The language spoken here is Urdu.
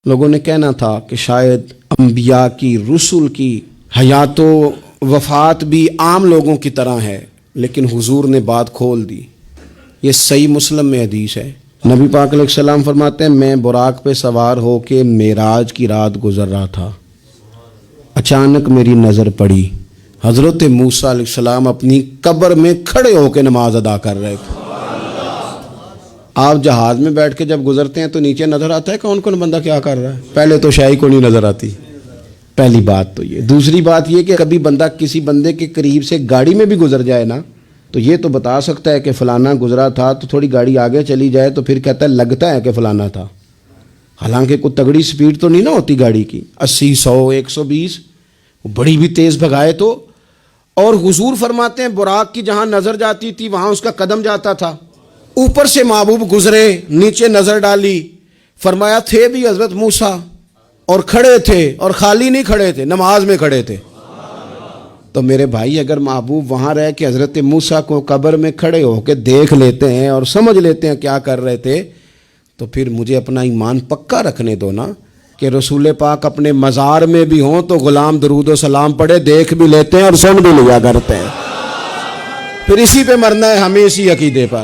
لوگوں نے کہنا تھا کہ شاید انبیاء کی رسول کی حیات و وفات بھی عام لوگوں کی طرح ہے، لیکن حضور نے بات کھول دی۔ یہ صحیح مسلم میں حدیث ہے۔ نبی پاک علیہ السلام فرماتے ہیں میں براق پہ سوار ہو کے معراج کی رات گزر رہا تھا، اچانک میری نظر پڑی، حضرت موسیٰ علیہ السلام اپنی قبر میں کھڑے ہو کے نماز ادا کر رہے تھے۔ آپ جہاز میں بیٹھ کے جب گزرتے ہیں تو نیچے نظر آتا ہے کون کون بندہ کیا کر رہا ہے؟ پہلے تو شاہی کو نہیں نظر آتی، پہلی بات تو یہ۔ دوسری بات یہ کہ کبھی بندہ کسی بندے کے قریب سے گاڑی میں بھی گزر جائے نا تو یہ تو بتا سکتا ہے کہ فلانا گزرا تھا، تو تھوڑی گاڑی آگے چلی جائے تو پھر کہتا ہے لگتا ہے کہ فلانا تھا، حالانکہ کوئی تگڑی سپیڈ تو نہیں نا ہوتی گاڑی کی، 80 100 120 بڑی بھی تیز بھگائے تو۔ اور حضور فرماتے ہیں براق کی جہاں نظر جاتی تھی وہاں اس کا قدم جاتا تھا۔ اوپر سے محبوب گزرے، نیچے نظر ڈالی، فرمایا تھے بھی حضرت موسیٰ اور کھڑے تھے، اور خالی نہیں کھڑے تھے، نماز میں کھڑے تھے۔ تو میرے بھائی اگر محبوب وہاں رہ کے حضرت موسیٰ کو قبر میں کھڑے ہو کے دیکھ لیتے ہیں اور سمجھ لیتے ہیں کیا کر رہے تھے، تو پھر مجھے اپنا ایمان پکا رکھنے دو نا کہ رسول پاک اپنے مزار میں بھی ہوں تو غلام درود و سلام پڑھے، دیکھ بھی لیتے ہیں اور سن بھی لیا کرتے ہیں۔ پھر اسی پہ مرنا ہے ہمیں، اسی عقیدے پر۔